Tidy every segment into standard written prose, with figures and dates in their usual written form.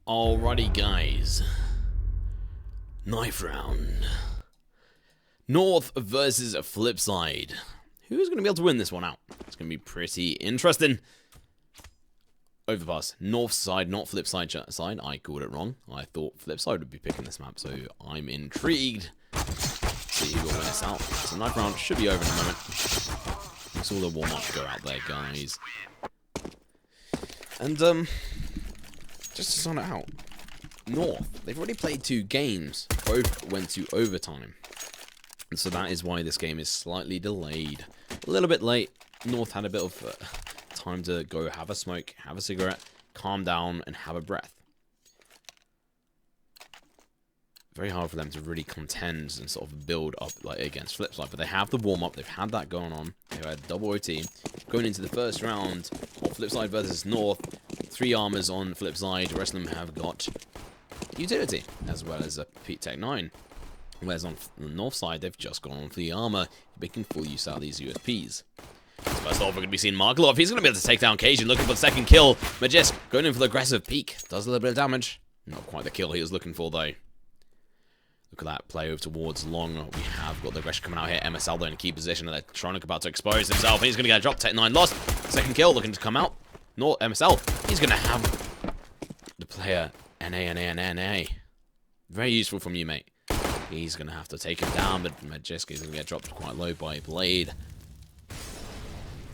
Alrighty, guys. Knife round. North versus Flipside. Who's going to be able to win this one out? It's going to be pretty interesting. Overpass. North side, not Flipside side. I called it wrong. I thought Flipside would be picking this map, so I'm intrigued. See who will win this out. So knife round should be over in a moment. It's all the warm-up go out there, guys. And, just to sign it out. North, they've already played 2 games. Both went to overtime. And so that is why this game is slightly delayed. A little bit late. North had a bit of time to go have a smoke, have a cigarette, calm down, and have a breath. Very hard for them to really contend and sort of build up like against Flipside. But they have the warm-up. They've had that going on. They've had double OT. Going into the first round of Flipside versus North. 3 armors on Flipside. The rest of them have got utility, as well as a Pete Tech 9. Whereas on the North side, they've just gone on for the armor, making full use out of these USPs. So first off, we're going to be seeing Marklov. He's going to be able to take down Cajun, looking for the second kill. Majisk going in for the aggressive peek. Does a little bit of damage. Not quite the kill he was looking for, though. Look at that play over towards Long. We have got the aggression coming out here. MSL though in a key position. Electronic about to expose himself. And he's going to get a drop. Tech 9 lost. Second kill looking to come out. No, MSL. He's going to have the player NA. Very useful from you, mate. He's going to have to take him down, but Majisk is going to get dropped quite low by Blade.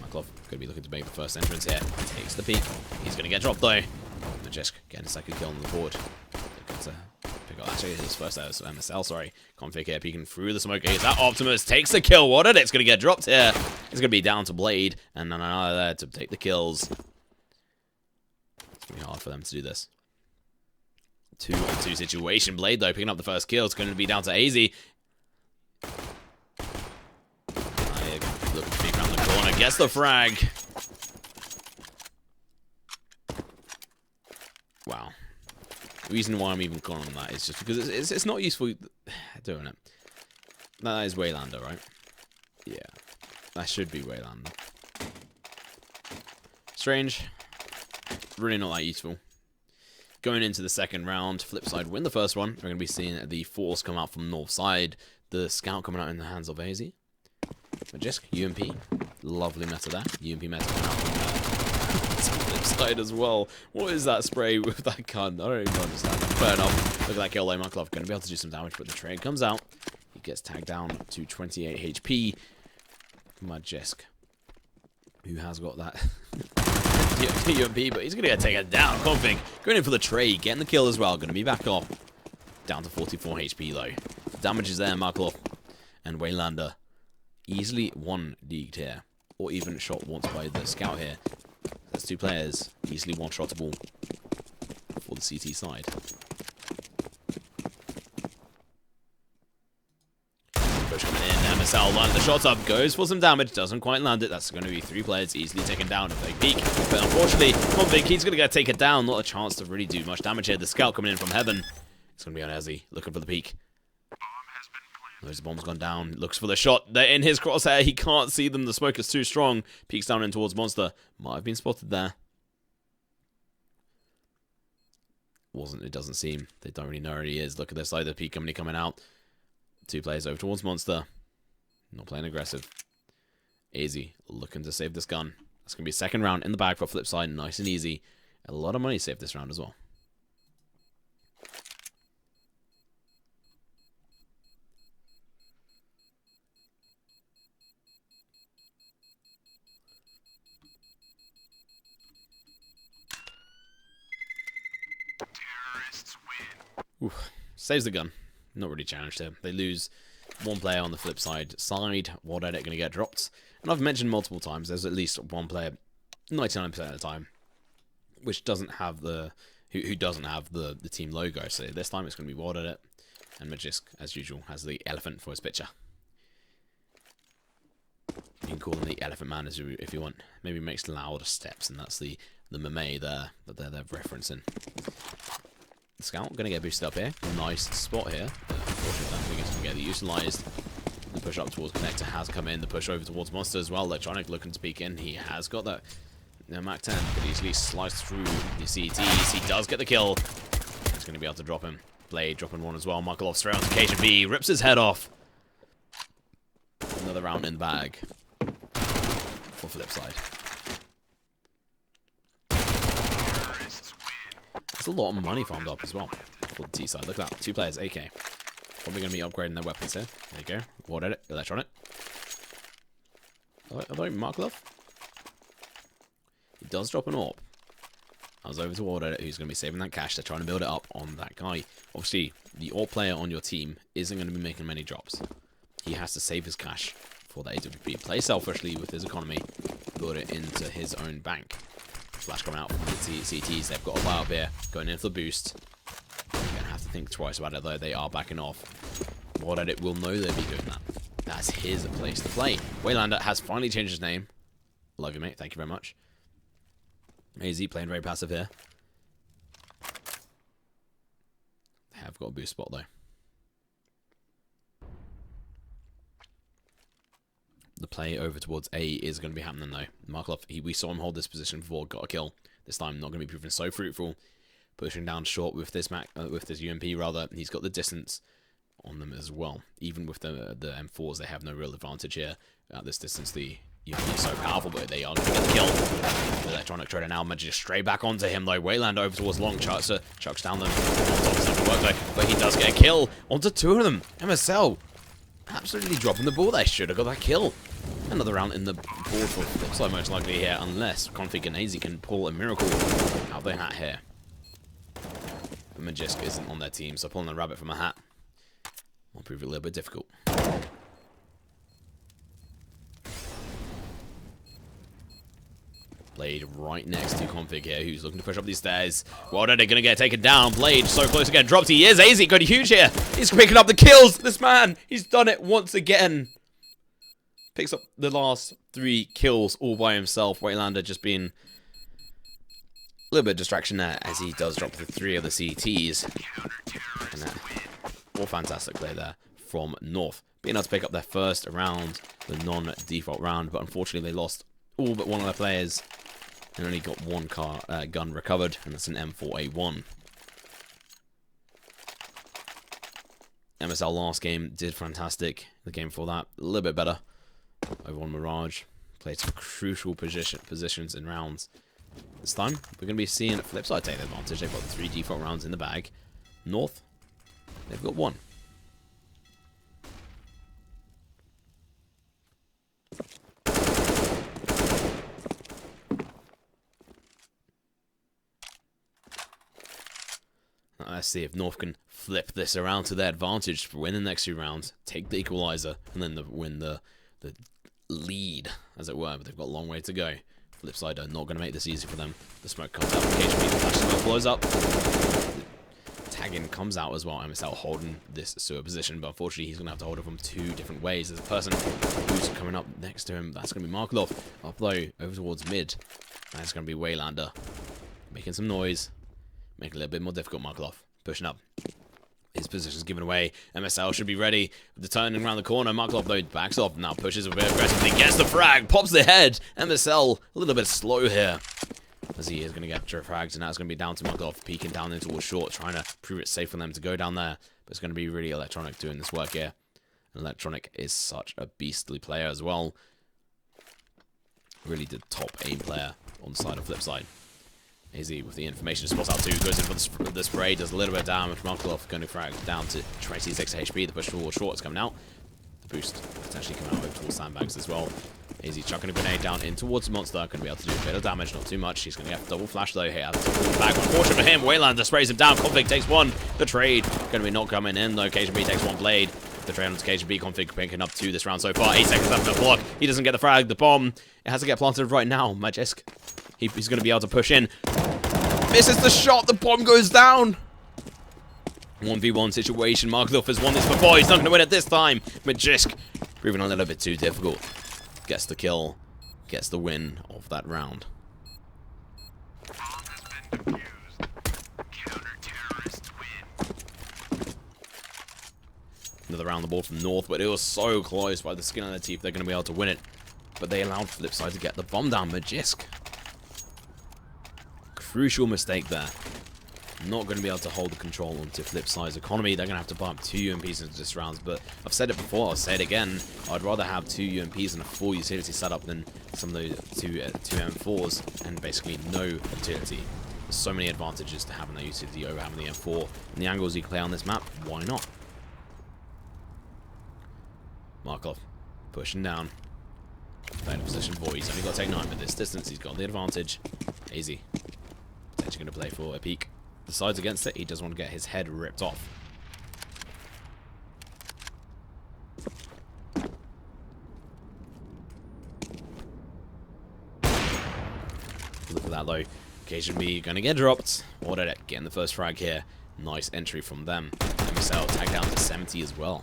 Marklov going to be looking to make the first entrance here. Takes the peek. He's going to get dropped, though. Majisk getting a second kill on the board. Looking to pick up, actually, his first MSL, sorry. Config here, peeking through the smoke. Is that Optimus? Takes the kill. What it? It's going to get dropped here. It's going to be down to Blade, and then another there to take the kills. It's going to be hard for them to do this. 2-on-2 situation. Blade, though, picking up the first kill. It's going to be down to AZ. Looking to peek around the corner. Gets the frag. Wow. The reason why I'm even calling on that is just because it's not useful doing it. That is Waylander, right? Yeah. That should be Waylander. Strange. Really not that useful. Going into the second round, Flipside win the first one. We're going to be seeing the Force come out from North side. The Scout coming out in the hands of AZ. Majisk, UMP. Lovely meta there. UMP meta coming out from Flipside as well. What is that spray with that gun? I don't even understand. Fair enough. Look at that kill though. Marklov going to be able to do some damage, but the trade comes out. He gets tagged down to 28 HP. Majisk, who has got that UMP, but he's going to get taken down. Config going in for the trade, getting the kill as well. Going to be back off. Down to 44 HP though. Damage is there, Marklov. And Waylander easily one deeged here. Or even shot once by the Scout here. That's 2 players. Easily one-shottable for the CT side. Push coming in. MSL lined the shot up. Goes for some damage. Doesn't quite land it. That's going to be 3 players easily taken down if they peek. But unfortunately, Config, he's going to get taken down. Not a chance to really do much damage here. The Scout coming in from heaven. It's going to be on Ezzy. Looking for the peek. Those bombs gone down. Looks for the shot. They're in his crosshair. He can't see them. The smoke is too strong. Peeks down in towards Monster. Might have been spotted there. Wasn't. It doesn't seem. They don't really know where he is. Look at this side. The peek coming out. 2 players over towards Monster. Not playing aggressive. AZ looking to save this gun. That's going to be a second round in the bag for Flipside. Nice and easy. A lot of money saved this round as well. Oof. Saves the gun. Not really challenged here. They lose 1 player on the Flipside side. What edit going to get dropped? And I've mentioned multiple times, there's at least 1 player, 99% of the time, which doesn't have the who doesn't have the team logo. So this time it's going to be Ward Edit, and Majisk, as usual, has the elephant for his picture. You can call him the Elephant Man if you want. Maybe makes louder steps, and that's the meme there that they're referencing. The Scout going to get boosted up here. Nice spot here. Unfortunately, I think it's going to get utilised. The push up towards Connector has come in. The push over towards Monster as well. Electronic looking to peek in. He has got that Mac 10. Could easily slice through the CTs. He does get the kill. He's going to be able to drop him. Blade dropping one as well. Markelov straight onto KGB. Rips his head off. Another round in the bag. For Flipside. That's a lot of money farmed up as well. For the T side. Look at that. 2 players, AK. Probably going to be upgrading their weapons here. There you go. Ward edit. Electronic. Are they Markelov? He does drop an AWP. I was over to Ward edit, who's going to be saving that cash. They're trying to build it up on that guy. Obviously, the AWP player on your team isn't going to be making many drops. He has to save his cash for the AWP. Play selfishly with his economy. Build it into his own bank. Flash coming out from the CTs. They've got a buy up here. Going in for the boost. You're going to have to think twice about it, though. They are backing off. Ward edit will know they'll be doing that. That's his place to play. Waylander has finally changed his name. Love you, mate. Thank you very much. AZ playing very passive here. They have got a boost spot, though. The play over towards A is going to be happening, though. Markelov, we saw him hold this position before, got a kill. This time, not going to be proven so fruitful. Pushing down short with this UMP, rather. He's got the distance on them as well. Even with the M4s, they have no real advantage here. At this distance, the UMP is so powerful, but they are going to get the kill. The electronic trader now manages straight back onto him, though. Waylander over towards long. Chucks down them. But he does get a kill onto 2 of them. MSL absolutely dropping the ball. They should have got that kill. Another round in the board for Flipside, most likely here, unless Config and AZ can pull a miracle out of their hat here. But Magisk isn't on their team, so pulling a rabbit from a hat will prove a little bit difficult. Blade right next to Config here, who's looking to push up these stairs. Well, they're going to get taken down. Blade so close to get dropped. He is. AZ got huge here. He's picking up the kills. This man, he's done it once again. Picks up the last 3 kills all by himself. Waylander just being a little bit of distraction there as he does drop the 3 of the CTs. And all fantastic play there from North. Being able to pick up their first round, the non-default round, but unfortunately they lost all but one of their players and only got 1 gun recovered, and that's an M4A1. MSL last game did fantastic. The game before that, a little bit better. Over on Mirage. Played some crucial positions in rounds. This time, we're going to be seeing Flipside take the advantage. They've got 3 default rounds in the bag. North, they've got 1. Let's see if North can flip this around to their advantage to win the next 2 rounds, take the equalizer, and then win the lead, as it were. But they've got a long way to go. Flipside are not going to make this easy for them. The smoke comes out. Occasionally, the flash smoke blows up. The tagging comes out as well. MSL holding this sewer position, but unfortunately, he's going to have to hold it from 2 different ways. There's a person who's coming up next to him. That's going to be Markelov. Up low, over towards mid. That's going to be Waylander. Making some noise. Making it a little bit more difficult, Markelov. Pushing up. His position's given away. MSL should be ready. The turning around the corner. Markelov, though, backs off. Now pushes a bit aggressively. Gets the frag. Pops the head. MSL a little bit slow here. As he is going to get fragged. And now it's going to be down to Markelov. Peeking down in towards short. Trying to prove it safe for them to go down there. But it's going to be really Electronic doing this work here. And Electronic is such a beastly player as well. Really the top aim player on the side of Flipside. AZ with the information, spots out 2, goes in for the spray, does a little bit of damage. Markelov going to frag down to 26 HP. The push towards short is coming out. The boost potentially coming out over towards sandbags as well. AZ chucking a grenade down in towards Monster. Going to be able to do a bit of damage, not too much. He's going to get double flash though here. Back, unfortunate for him. Waylander sprays him down. Config takes 1. The trade going to be not coming in though. KGB takes 1 blade. The trade on KGB. Config picking up 2 this round so far. 8 seconds left in the block. He doesn't get the frag. The bomb, it has to get planted right now. Magisk. He's going to be able to push in. Misses the shot. The bomb goes down. 1v1 situation. Markelov has won this before. He's not going to win it this time. Magisk proving a little bit too difficult. Gets the kill. Gets the win of that round. Another round the ball from North, but it was so close by the skin of their teeth. They're going to be able to win it. But they allowed Flipside to get the bomb down. Magisk. Crucial mistake there. not going to be able to hold the control onto Flipside's economy. They're going to have to buy up 2 UMPs into this round, but I've said it before, I'll say it again. I'd rather have 2 UMPs and a full utility setup than some of the two M4s and basically no utility. There's so many advantages to having that utility over having the M4. And the angles you can play on this map, why not? Markov pushing down. Playing a position 4. He's only got to take 9, but this distance, he's got the advantage. Easy. Potentially going to play for a peek. Decides against it. He doesn't want to get his head ripped off. Look at that though. Occasion B going to get dropped. What did it? Getting the first frag here. Nice entry from them. MSL tagged down to 70 as well.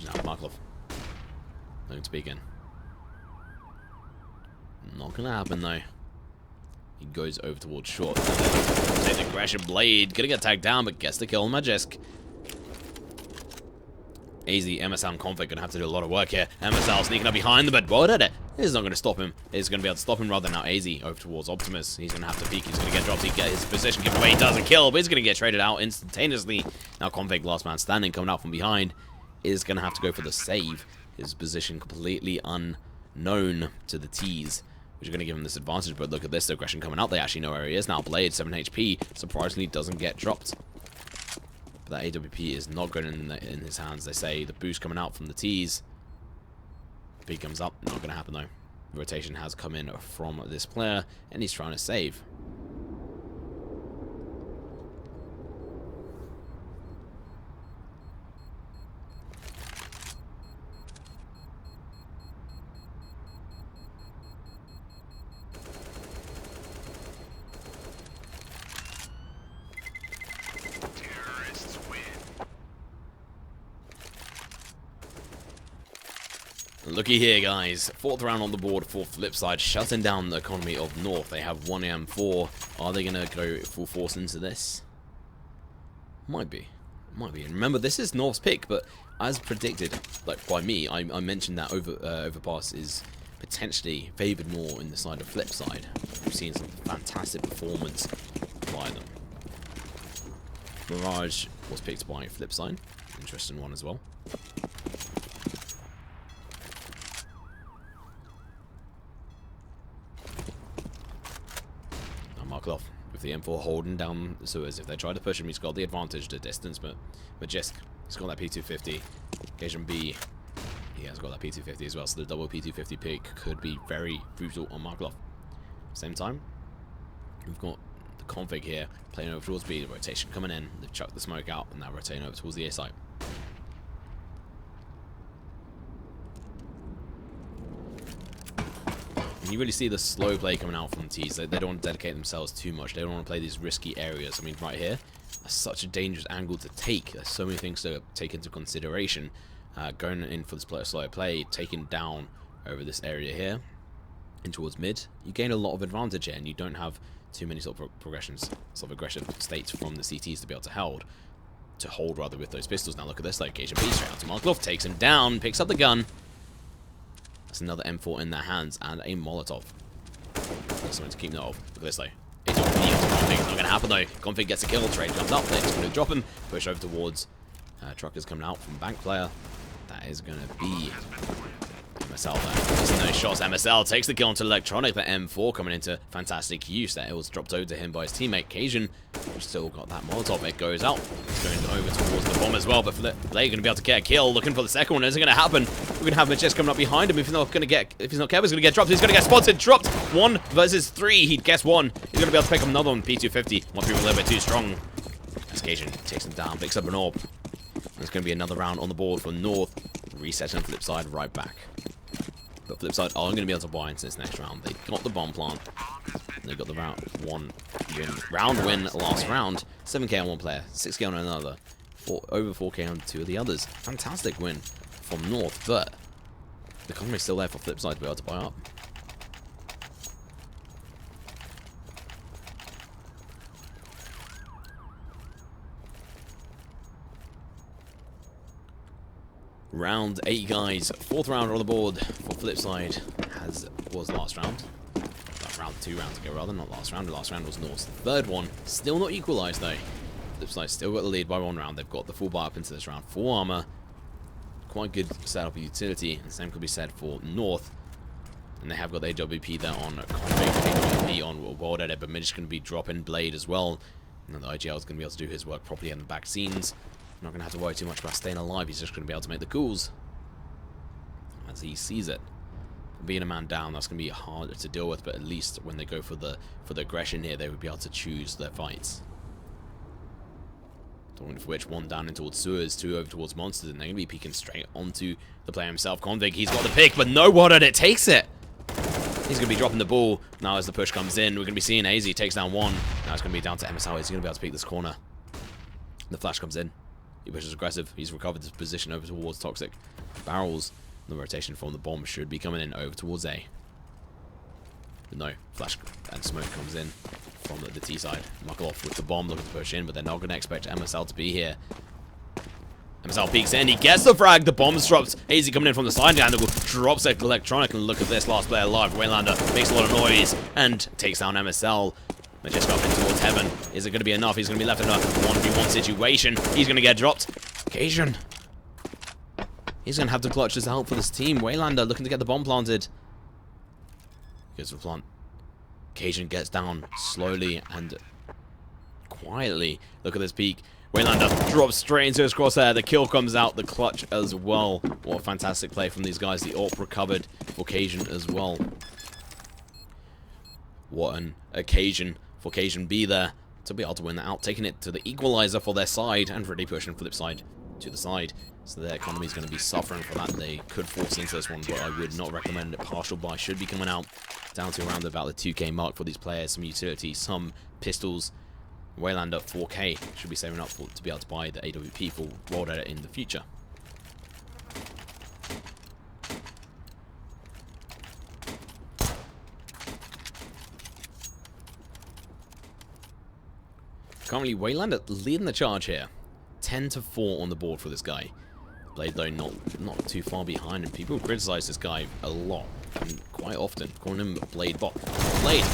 Now Markov. Going to begin. Not gonna happen though. He goes over towards short. Take the aggression blade. Gonna get tagged down, but gets the kill on Magisk. Easy. MSL and Conflict gonna have to do a lot of work here. MSL sneaking up behind the bed. What did it? It's not gonna stop him. It's gonna be able to stop him rather now. Easy over towards Optimus. He's gonna have to peek. He's gonna get dropped. He get his position given away. He doesn't kill, but he's gonna get traded out instantaneously. Now Conflict, last man standing, coming out from behind, is gonna have to go for the save. His position completely unknown to the T's, which are going to give him this advantage. But look at this, the aggression coming out. They actually know where he is now. Blade, 7 HP, surprisingly doesn't get dropped. But that AWP is not going in his hands. They say the boost coming out from the T's. B comes up, not going to happen though. The rotation has come in from this player, and he's trying to save. Looky here, guys. 4th round on the board for Flipside, shutting down the economy of North. They have 1 M4. Are they going to go full force into this? Might be. Might be. And remember, this is North's pick, but as predicted, like by me, I mentioned that Overpass is potentially favoured more in the side of Flipside. We've seen some fantastic performance by them. Mirage was picked by Flipside. Interesting one as well. Markov with the M4 holding down the sewers. If they try to push him, he's got the advantage to distance, but Magisk, he's got that P250. Occasion B, he has got that P250 as well, so the double P250 pick could be very brutal on Markov. Same time, we've got the config here playing over towards B, the rotation coming in, they've chucked the smoke out, and now rotating over towards the A site. And you really see the slow play coming out from the T's. They don't want to dedicate themselves too much. They don't want to play these risky areas. I mean, right here, that's such a dangerous angle to take. There's so many things to take into consideration. Going in for this slow play, taking down over this area here, and towards mid, you gain a lot of advantage here, and you don't have too many sort of progressions, sort of aggressive states from the CTs to be able to hold rather with those pistols. Now look at this, location B straight out to Markov, takes him down, picks up the gun. That's another M4 in their hands and a Molotov. That's something to keep note of. Look at this though. It's not going to happen though. Config gets a kill, trade comes up, they're just going to drop him, push over towards truckers coming out from bank player. That is going to be MSL there. Just no shots. MSL takes the kill onto Electronic. The M4 coming into fantastic use there. It was dropped over to him by his teammate Cajun. Still got that Molotov. It goes out. It's going over towards the bomb as well. But Blade going to be able to get a kill. Looking for the second one. Is it going to happen? We're going to have Majes coming up behind him. If he's not careful, he's going to get dropped. He's going to get spotted. Dropped. 1 versus 3. He'd guess 1. He's going to be able to pick up another one. P250. Might be a little bit too strong. As Cajun takes him down. Picks up an orb. There's going to be another round on the board for North. Resetting Flipside right back. But Flipside are going to be able to buy into this next round. They got the bomb plant. They got the round win last round. 7k on one player, 6k on another, over 4k on 2 of the others. Fantastic win from North, but the economy is still there for Flipside to be able to buy up. Round 8, guys. 4th round on the board for Flipside. as was last round. Round 2 rounds ago, rather, not last round. The last round was North's third one. Still not equalised, though. Flipside still got the lead by 1 round. They've got the full buy up into this round. Full armor. Quite good setup of utility. And the same could be said for North. And they have got the AWP there on AWP on World Edit, but Midge is going to be dropping Blade as well. And the IGL is going to be able to do his work properly in the back scenes. Not going to have to worry too much about staying alive. He's just going to be able to make the calls as he sees it. Being a man down, that's going to be harder to deal with, but at least when they go for the aggression here, they would be able to choose their fights. Talking of which, 1 down in towards sewers, 2 over towards monsters, and they're going to be peeking straight onto the player himself. Config, he's got the pick, but no one at it takes it. He's going to be dropping the ball now as the push comes in. We're going to be seeing AZ takes down 1. Now it's going to be down to MSL. He's going to be able to peek this corner. The flash comes in. He pushes aggressive. He's recovered his position over towards Toxic. Barrels. The rotation from the bomb should be coming in over towards A. But no, flash and smoke comes in from the T side. Muckle off with the bomb, looking to push in, but they're not going to expect MSL to be here. MSL peeks in, he gets the frag, the bomb's dropped. AZ coming in from the side, and drops electronic, and look at this, last player alive. Waylander makes a lot of noise and takes down MSL. Just up in towards heaven. Is it going to be enough? He's going to be left in a 1v1 situation. He's going to get dropped. Cajun. He's going to have to clutch his help for this team. Waylander looking to get the bomb planted. Goes for the plant. Cajun gets down slowly and quietly. Look at this peek. Waylander drops straight into his crosshair. The kill comes out. The clutch as well. What a fantastic play from these guys. The AWP recovered for Cajun as well. What an occasion for Cajun B there to be able to win that out. Taking it to the equalizer for their side and really pushing Flipside to the side. So their economy is going to be suffering for that. They could force into this one, but I would not recommend it. Partial buy should be coming out down to around about the 2k mark for these players. Some utility, some pistols. Waylander 4k should be saving up to be able to buy the AWP for World Edit in the future. Currently, Waylander leading the charge here. 10-4 on the board for this guy. Blade, though, not too far behind, and people criticize this guy a lot, and quite often, calling him Blade bot. Blade!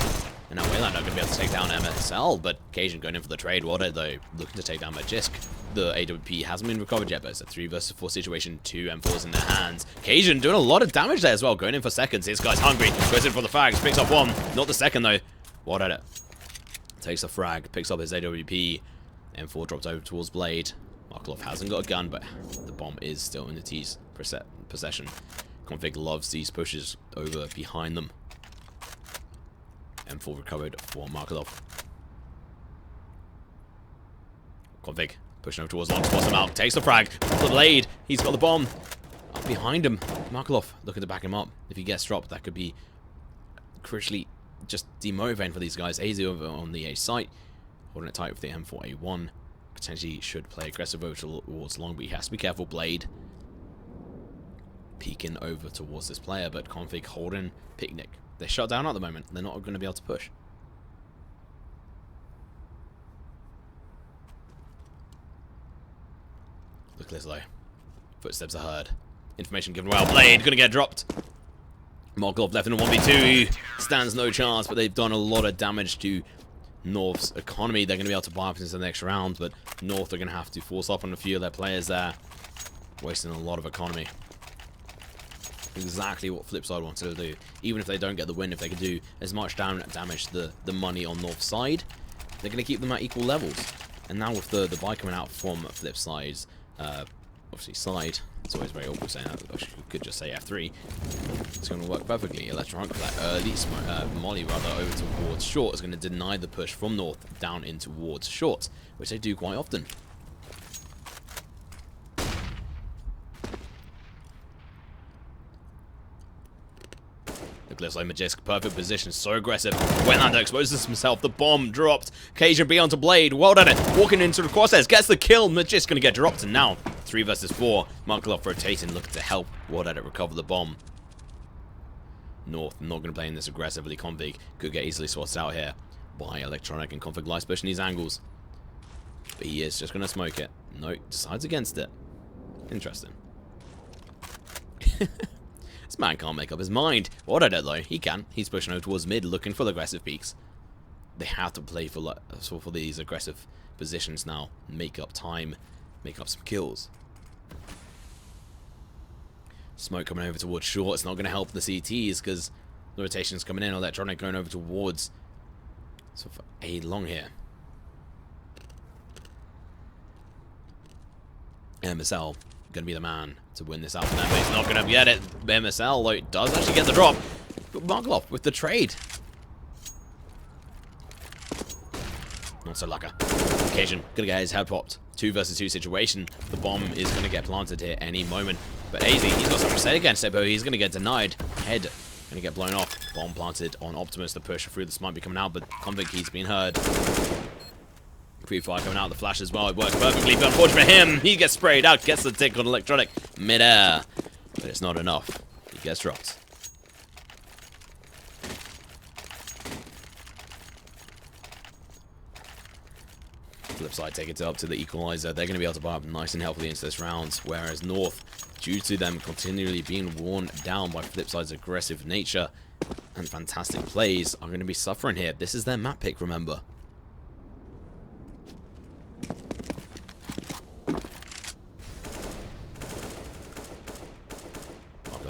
And now Waylander going to be able to take down MSL, but Cajun going in for the trade. Water, though, looking to take down Magisk. The AWP hasn't been recovered yet, but it's a 3 versus 4 situation. 2 M4s in their hands. Cajun doing a lot of damage there as well, going in for seconds. This guy's hungry, goes in for the frags, picks up 1. Not the second, though. Water takes a frag, picks up his AWP. M4 drops over towards Blade. Markloff hasn't got a gun, but the bomb is still in the T's possession. Config loves these pushes over behind them. M4 recovered for Markloff. Config pushing over towards long, spots him out, takes the frag. The Blade, he's got the bomb. Up behind him, Markloff looking to back him up. If he gets dropped, that could be crucially just demotivating for these guys. AZ over on the A site, holding it tight with the M4A1. Potentially should play aggressive over towards long, but he has to be careful. Blade peeking over towards this player, but Config holding Picnic. They're shut down at the moment. They're not going to be able to push. Look at this though. Footsteps are heard. Information given well. Blade going to get dropped. Markov left in a 1v2. He stands no chance, but they've done a lot of damage to North's economy. They're going to be able to buy up into the next round, but North are going to have to force up on a few of their players there, wasting a lot of economy. Exactly what Flipside wanted to do. Even if they don't get the win, if they can do as much damage to the money on North's side, they're going to keep them at equal levels. And now with the buy coming out from Flipside's obviously side, it's always very awkward saying that. You could just say F3. It's going to work perfectly. Electronic with that early molly rather over towards short is going to deny the push from North down in towards short, which they do quite often. Looks like Magisk, perfect position, so aggressive. Waylander exposes himself, the bomb dropped. Cajun B onto Blade, well done it. Walking into the crosshairs, gets the kill. Magisk gonna get dropped, and now 3 versus 4. Markloff rotating, looking to help well done it recover the bomb. North not gonna play in this aggressively. Config could get easily swatted out here by Electronic, and Config likes pushing these angles. But he is just gonna smoke it. No, decides against it. Interesting. This man can't make up his mind. What I don't though, he can. He's pushing over towards mid, looking for the aggressive peaks. They have to play for these aggressive positions now. Make up time, make up some kills. Smoke coming over towards short. It's not going to help the CTs because the rotation's coming in. Electronic going over towards sort of A long here. MSL going to be the man to win this out from there, but he's not going to get it. MSL, though, does actually get the drop. But Markloff with the trade. Not so lucky. Occasion going to get his head popped. 2 versus 2 situation. The bomb is going to get planted here any moment. But AZ, he's got something to say against it, but he's going to get denied. Head going to get blown off. Bomb planted on Optimus. The push through this might be coming out, but Convict, he's been heard. Pre-fire coming out, the flash as well. It works perfectly, but unfortunately for him, he gets sprayed out, gets the tick on Electronic mid-air. But it's not enough. He gets dropped. Flipside take it up to the equalizer. They're going to be able to buy up nice and healthily into this round, whereas North, due to them continually being worn down by Flipside's aggressive nature and fantastic plays, are going to be suffering here. This is their map pick, remember.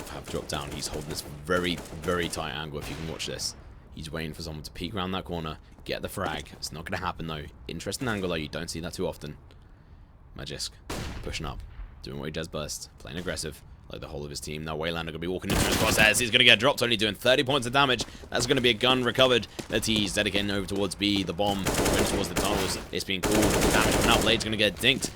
Have dropped down. He's holding this very, very tight angle if you can watch this. He's waiting for someone to peek around that corner, get the frag. It's not going to happen though. Interesting angle though, you don't see that too often. Magisk pushing up, doing what he does best, playing aggressive like the whole of his team. Now Waylander going to be walking into his crosshairs. He's going to get dropped, only doing 30 points of damage. That's going to be a gun recovered. The T's dedicating over towards B. The bomb going towards the tunnels. It's being called. Damage coming out. Blade's going to get dinked.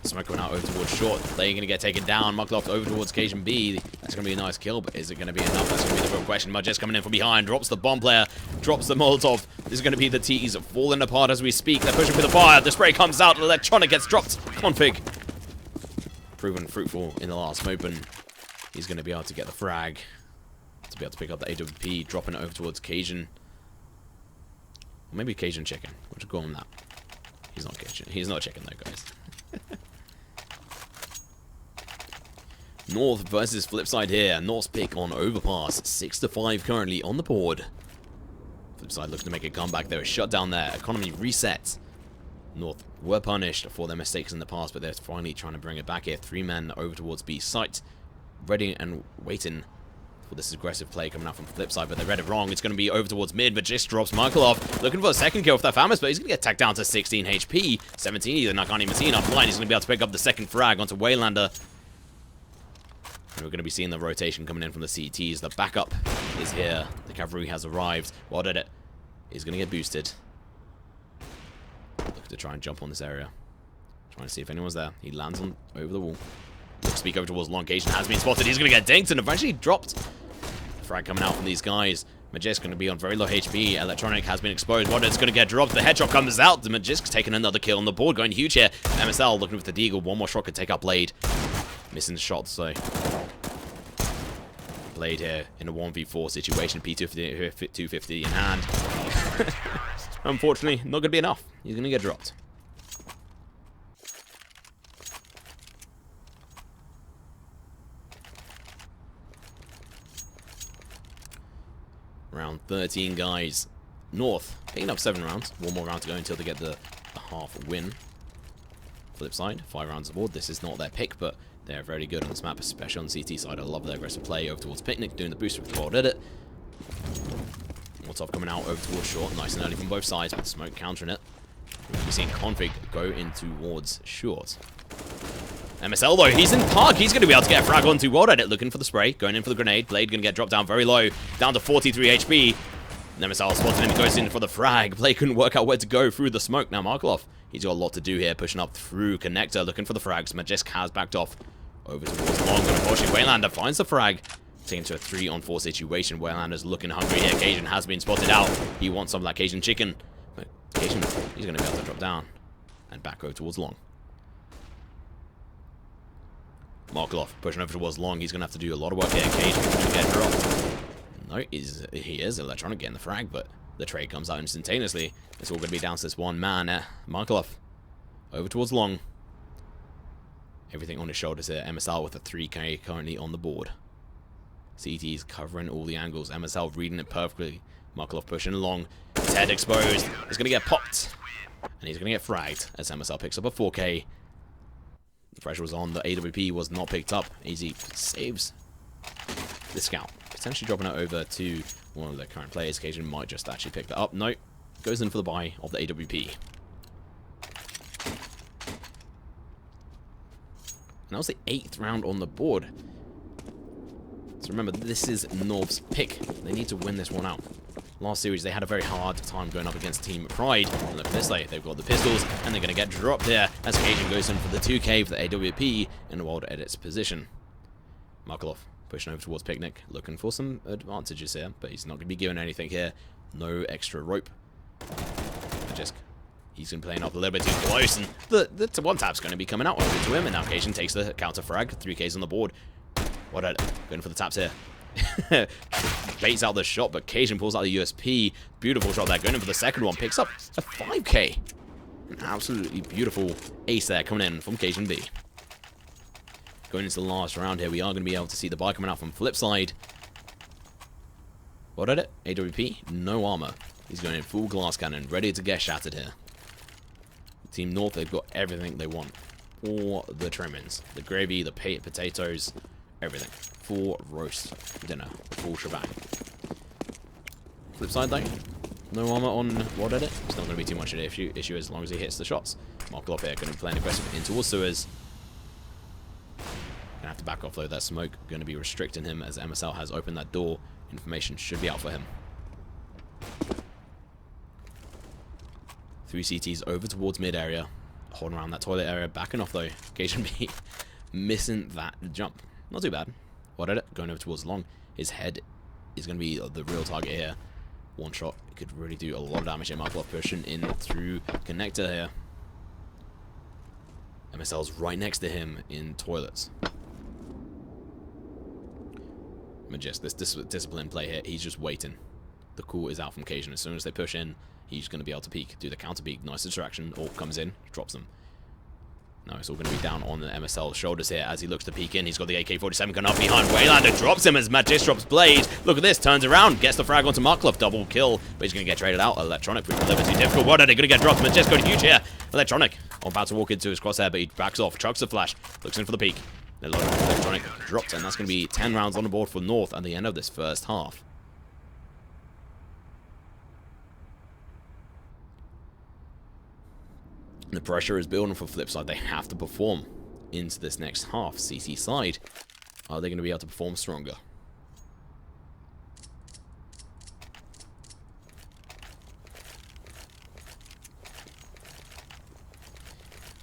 Smoke going out over towards short. They're going to get taken down. Muckloft over towards Cajun B. That's going to be a nice kill, but is it going to be enough? That's going to be the real question. Majest coming in from behind. Drops the bomb player. Drops the Molotov. This is going to be the T's falling apart as we speak. They're pushing for the fire. The spray comes out. Electronic gets dropped. Config. Proven fruitful in the last open. He's going to be able to get the frag. To be able to pick up the AWP. Dropping it over towards Cajun. Or maybe Cajun chicken. We'll just call him that. He's not Cajun. He's not chicken though, guys. North versus Flipside here. North's pick on Overpass. 6-5 currently on the board. Flipside looking to make a comeback. They were shut down there. Economy reset. North were punished for their mistakes in the past, but they're finally trying to bring it back here. 3 men over towards B site. Ready and waiting for this aggressive play coming out from Flipside, but they read it wrong. It's going to be over towards mid, but just drops Michael off. Looking for a second kill for that Famous, but he's going to get tacked down to 16 HP. 17 either. I can't even see enough line. He's going to be able to pick up the second frag onto Waylander. And we're going to be seeing the rotation coming in from the CTs. The backup is here. The cavalry has arrived. Well did it. He's going to get boosted. Look to try and jump on this area. Trying to see if anyone's there. He lands on over the wall. Speak over towards long. Cajun has been spotted. He's going to get dinked and eventually dropped. Frag coming out from these guys. Magisk going to be on very low HP. Electronic has been exposed. Rodden's going to get dropped. The headshot comes out. The Magisk's taking another kill on the board. Going huge here. MSL looking with the Deagle. One more shot could take out Blade. Missing the shots, so Blade here in a 1v4 situation. P250 in hand. Unfortunately, not going to be enough. He's going to get dropped. Round 13, guys. North picking up 7 rounds. 1 more round to go until they get the half win. Flipside, 5 rounds aboard. This is not their pick, but they're very good on this map, especially on the CT side. I love their aggressive play over towards Picnic, doing the booster with the ball, did it. Molotov coming out over towards short, nice and early from both sides, but Smoke countering it. We're seeing Config go in towards short. MSL though, he's in park. He's going to be able to get a frag onto World Edit, looking for the spray, going in for the grenade. Blade going to get dropped down very low, down to 43 HP. MSL spotted him, goes in for the frag. Blade couldn't work out where to go through the smoke. Now Markloff, he's got a lot to do here, pushing up through Connector, looking for the frags. Majesk has backed off over towards long, but unfortunately Waylander finds the frag. Taking to a 3-on-4 situation. Waylander's looking hungry here. Cajun has been spotted out. He wants some of that Cajun chicken. But Cajun, he's going to be able to drop down and back over towards long. Markloff pushing over towards long. He's going to have to do a lot of work here. Cajun's going to get dropped. No, he is Electronic getting the frag, but the trade comes out instantaneously. It's all going to be down to this one man. Markloff over towards long. Everything on his shoulders here. MSL with a 3K currently on the board. CT's covering all the angles. MSL reading it perfectly. Markelov pushing along. His head exposed. He's going to get popped. And he's going to get fragged as MSL picks up a 4K. The pressure was on. The AWP was not picked up. Easy saves the scout. Potentially dropping it over to one of the current players. Cajun might just actually pick that up. No. Goes in for the buy of the AWP. And that was the 8th round on the board. So remember, this is North's pick. They need to win this one out. Last series, they had a very hard time going up against Team Pride. And look at this, they've got the pistols, and they're going to get dropped here as Cajun goes in for the 2K for the AWP in the World Edits position. Markelov pushing over towards Picnic, looking for some advantages here, but he's not going to be given anything here. No extra rope. Just he's going to be playing up a little bit too close, and the one tap's going to be coming out over to him, and now Cajun takes the counter frag. 3Ks on the board. What a going for the taps here. Baits out the shot, but Cajun pulls out the USP. Beautiful shot there. Going in for the second one. Picks up a 5K. An absolutely beautiful ace there coming in from Cajun B. Going into the last round here, we are going to be able to see the buy coming out from Flipside. What at it? AWP, no armor. He's going in full glass cannon, ready to get shattered here. Team North, they've got everything they want. All the trimmings. The gravy, the potatoes, everything. Full roast dinner. Full shebang. Flipside though, no armor on what at it. It's not going to be too much of an issue as long as he hits the shots. Markelov here going to be playing aggressive in towards sewers. Gonna have to back off though. That smoke going to be restricting him as MSL has opened that door. Information should be out for him. 3 CTs over towards mid area. Holding around that toilet area. Backing off though. Cajun B missing that jump. Not too bad. What at it? Going over towards long. His head is going to be the real target here. One shot. It could really do a lot of damage here. Markelov pushing in through connector here. MSL's right next to him in toilets. Majest, this discipline play here, he's just waiting. The call is out from Cajun. As soon as they push in, he's going to be able to peek, do the counter peek. Nice distraction. Orc comes in, drops them. Now it's all going to be down on the MSL's shoulders here as he looks to peek in. He's got the AK-47 gun up behind. Waylander drops him as Magist drops Blade. Look at this, turns around, gets the frag onto Markelov. Double kill, but he's going to get traded out. Electronic, a little bit too difficult. What are they going to get dropped? Magist got huge here. Electronic, about to walk into his crosshair, but he backs off, chucks the flash, looks in for the peek. Electronic dropped, and that's going to be 10 rounds on the board for North at the end of this first half. The pressure is building for Flipside. They have to perform into this next half. CT side, are they going to be able to perform stronger?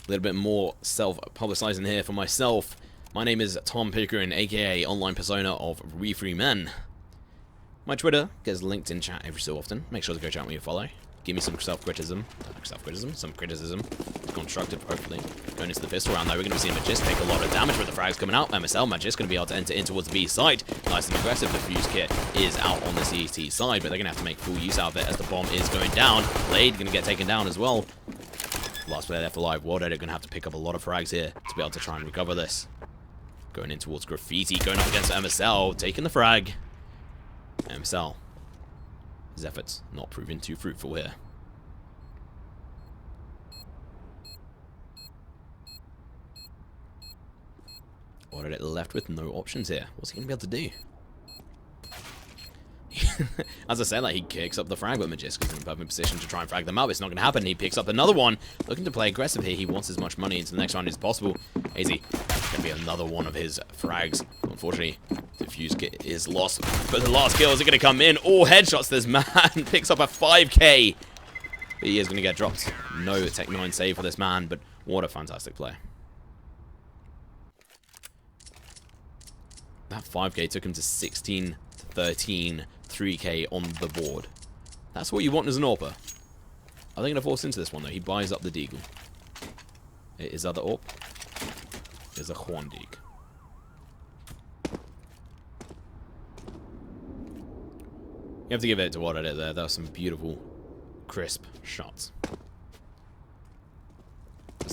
A little bit more self-publicizing here for myself. My name is Tom Pickering, aka online persona of Weefreemen. My Twitter gets linked in chat every so often. Make sure to go chat with me and follow. Give me some self-criticism. Some criticism. Constructive, hopefully. Going into the pistol round, though, we're going to be seeing Magist take a lot of damage with the frags coming out. MSL, Magist going to be able to enter in towards the B side. Nice and aggressive. The fuse kit is out on the CT side, but they're going to have to make full use out of it as the bomb is going down. Blade going to get taken down as well. Last player left alive. World Edit going to have to pick up a lot of frags here to be able to try and recover this. Going in towards Graffiti, going up against MSL, taking the frag. MSL. His efforts not proving too fruitful here. What did it left with no options here? What's he going to be able to do? As I said, like, he kicks up the frag, but Magist is in a perfect position to try and frag them out. It's not going to happen. He picks up another one. Looking to play aggressive here. He wants as much money into the next round as possible. AZ, going to be another one of his frags. Unfortunately, the fuse kit is lost. But the last kill, is it going to come in? All headshots. This man picks up a 5K. But he is going to get dropped. No Tech 9 save for this man, but what a fantastic play. That 5K took him to 16, 13, 3K on the board. That's what you want as an AWPer. Are they going to force into this one, though? He buys up the Deagle. Is that the AWP? There's a Juan Deagle. You have to give it to what I did there. That was some beautiful, crisp shots.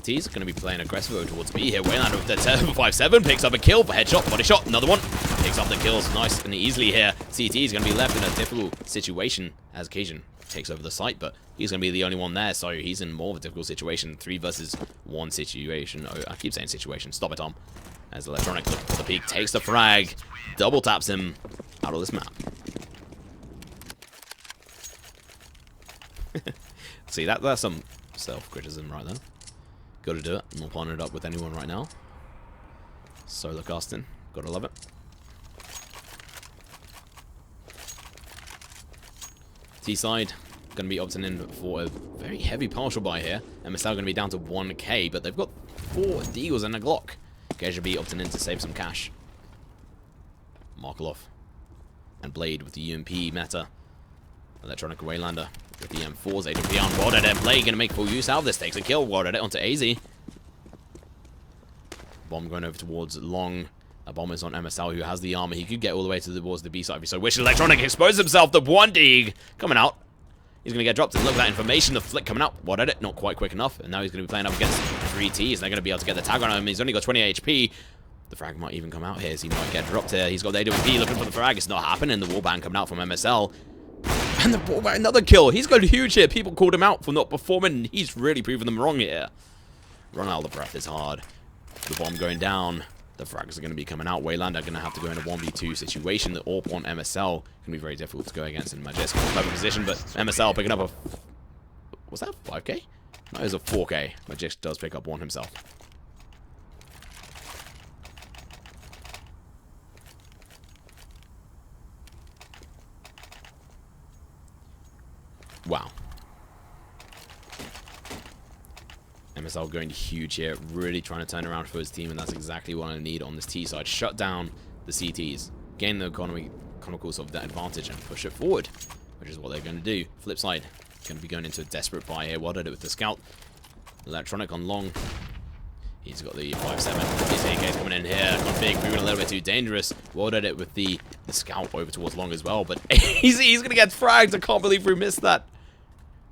T's going to be playing aggressive over towards B here. Waylander with the 5-7 picks up a kill for headshot, body shot, another one. Picks up the kills nice and easily here. CT is going to be left in a difficult situation as Cajun takes over the site, but he's going to be the only one there, so he's in more of a difficult situation. 3 versus 1 situation. Oh, I keep saying situation. Stop it, Tom. As Electronic looking for the peak, takes the frag, double taps him out of this map. See, that's some self-criticism right there. Gotta do it. I'm not partnered up with anyone right now. Solo casting. Gotta love it. T-side gonna be opting in for a very heavy partial buy here. MSL gonna be down to 1k, but they've got 4 deagles and a Glock. Gage will be opting in to save some cash. Markelov and Blade with the UMP meta. Electronic Waylander with the M4s. AWP on World Edit. Blade gonna make full use out of this. Takes a kill. World Edit onto AZ. Bomb going over towards Long. A bomb is on MSL, who has the armor. He could get all the way towards the B side if he so wished. Electronic exposes himself. The 1 deag coming out. He's going to get dropped. And look at that information. The flick coming out. World Edit, not quite quick enough. And now he's going to be playing up against 3 Ts. They're going to be able to get the tag on him. He's only got 20 HP. The frag might even come out here, as he might get dropped here. He's got the AWP looking for the frag. It's not happening. The wallbang coming out from MSL. And the wallbang, another kill. He's got huge here. People called him out for not performing. He's really proven them wrong here. Run out of the breath is hard. The bomb going down. The frags are going to be coming out. Waylander going to have to go in a 1v2 situation. The AWP on MSL can be very difficult to go against in Majesk. Clever position, but MSL picking up a... Was that 5k? No, it was a 4k. Majesk does pick up one himself. Wow. MSL going huge here, really trying to turn around for his team, and that's exactly what I need on this T side. Shut down the CTs, gain the economical sort of that advantage, and push it forward, which is what they're going to do. Flipside going to be going into a desperate buy here. What did it with the scout? Electronic on Long. He's got the 5-7. His AK's coming in here. Config moving a little bit too dangerous. Well did it with the scout over towards Long as well, but he's going to get fragged. I can't believe we missed that.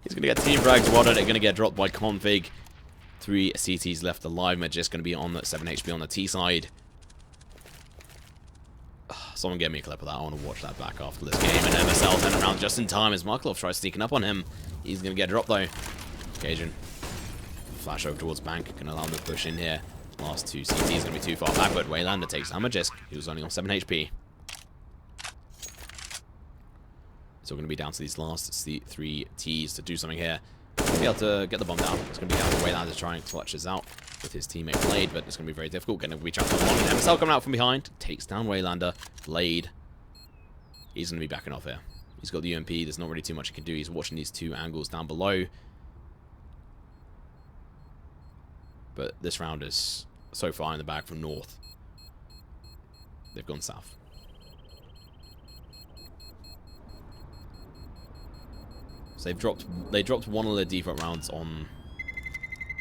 He's going to get team fragged. Well did it, going to get dropped by Config. 3 CTs left alive. We're just going to be on the 7 HP on the T side. Someone get me a clip of that. I want to watch that back after this game. And MSL turn around just in time as Markelov tries sneaking up on him. He's going to get dropped though. Cajun. Flash over towards Bank. Can allow him to push in here. Last 2 CTs going to be too far backward. Waylander takes down Majesk. He was only on 7 HP. So we're going to be down to these last 3 Ts to do something here. Be able to get the bomb down. It's going to be down to Waylander to try and clutch this out with his teammate Blade, but it's going to be very difficult. Going to be trapped on Long. MSL coming out from behind. Takes down Waylander. Blade. He's going to be backing off here. He's got the UMP. There's not really too much he can do. He's watching these 2 angles down below. But this round is so far in the bag from north. They've gone south. So they dropped one of their default rounds on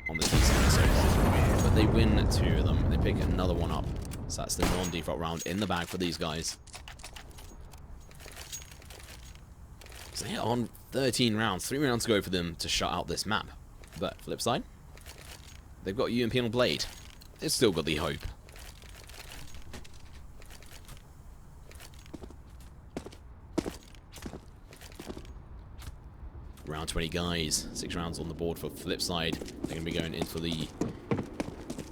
the DC so far, but they win 2 of them. They pick another one up, so that's the non-default round in the bag for these guys. So they're on 13 rounds, 3 rounds to go for them to shut out this map. But flip side, they've got UMP on Blade. They've still got the hope. Round 20 guys, 6 rounds on the board for Flipside. They're going to be going in for the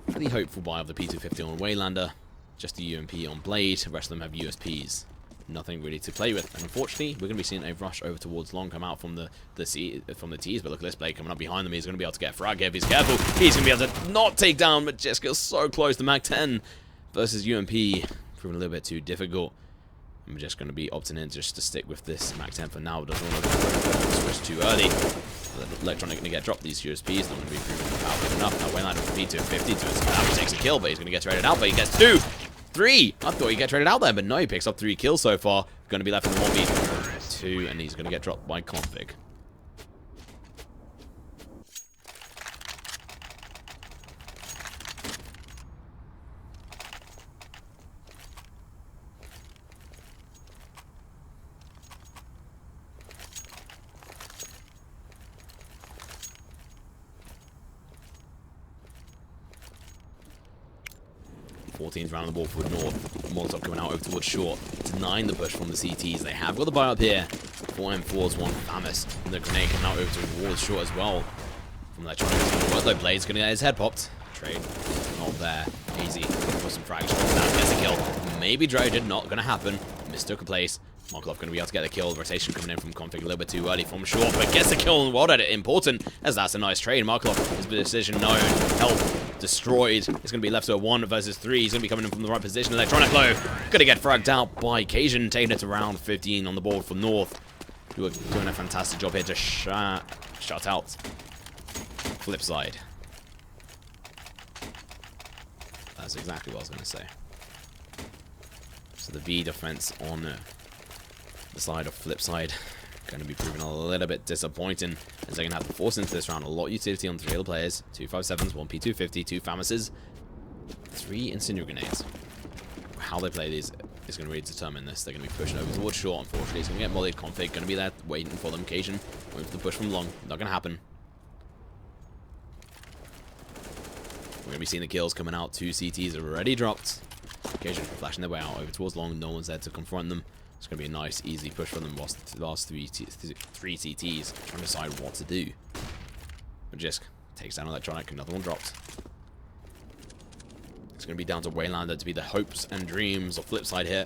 really hopeful buy of the P250 on Waylander. Just the UMP on Blade. The rest of them have USPs. Nothing really to play with. And unfortunately, we're going to be seeing a rush over towards Long come out from the Ts. But look at this Blade coming up behind them. He's going to be able to get a frag here if he's careful. He's going to be able to not take down, but just get so close to Mag 10 versus UMP. Proving a little bit too difficult. I'm just going to be opting in just to stick with this Mac 10 for now. Doesn't want to switch too early. Electronic going to get dropped. These USPs not going to be proven powerful enough. Now Waylander from P250 to his he takes a kill, but he's going to get traded out. But he gets 2, 3. I thought he'd get traded out there, but no, he picks up 3 kills so far. Going to be left in the 1v2, and he's going to get dropped by Config. 14th round on the ball for North. Molotov coming out over towards short, denying the push from the CTs. They have got the buy up here. 4M4's one famous. And the grenade coming out over towards short as well. From that trying to work though, Blade's gonna get his head popped. Trade not there. Easy. Put some frags. That gets a kill. Maybe Drogen, not gonna happen. Mistook a place. Markov going to be able to get the kill. Rotation coming in from Config a little bit too early from short, but gets the kill and World Edit important, as that's a nice trade. Markov, his position known, health destroyed. It's going to be left to a 1 versus 3. He's going to be coming in from the right position. Electronic low, going to get fragged out by Cajun, taking it to round 15 on the board for North. Who are doing a fantastic job here to shut out Flipside. That's exactly what I was going to say. So the B defense on the side of Flipside going to be proving a little bit disappointing, as they're going to have to force into this round a lot of utility on 3 other players. 2 5.7s, 1 P250, 2 Famouses, 3 Incendiary Grenades. How they play these is going to really determine this. They're going to be pushing over towards short, unfortunately. It's going to get mollied. Config going to be there waiting for them. Cajun waiting for the push from long. Not going to happen. We're going to be seeing the kills coming out. 2 CTs are already dropped. Cajun flashing their way out over towards long. No one's there to confront them. It's going to be a nice, easy push for them whilst the last 3 CTs trying to decide what to do. Magisk takes down Electronic, another one dropped. It's going to be down to Waylander to be the hopes and dreams of Flipside here.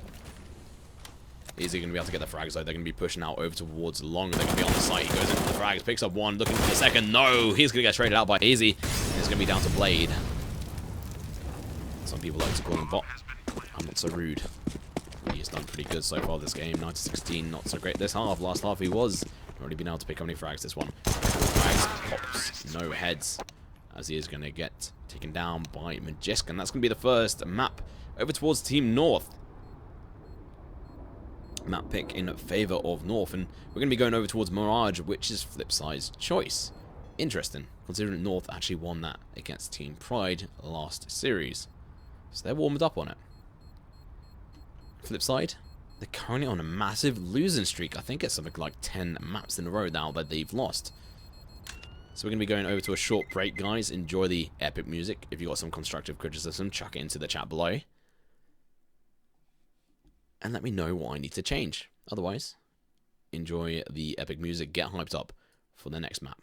Easy going to be able to get the frags though. They're going to be pushing out over towards long. They're going to be on the site. He goes into the frags, picks up one, looking for the second. No! He's going to get traded out by Easy. And it's going to be down to Blade. Some people like to call him bot. I'm not so rude. He's done pretty good so far this game. 9-16, not so great this half. Last half he was. Already been able to pick up any frags this one. Frags, pops, no heads. As he is going to get taken down by Magisk. And that's going to be the first map over towards Team North. Map pick in favour of North. And we're going to be going over towards Mirage, which is Flipside's choice. Interesting, considering North actually won that against Team Pride last series. So they're warmed up on it. Flipside, they're currently on a massive losing streak. I think it's something like 10 maps in a row now that they've lost. So we're going to be going over to a short break, guys. Enjoy the epic music. If you've got some constructive criticism, chuck it into the chat below. And let me know what I need to change. Otherwise, enjoy the epic music. Get hyped up for the next map.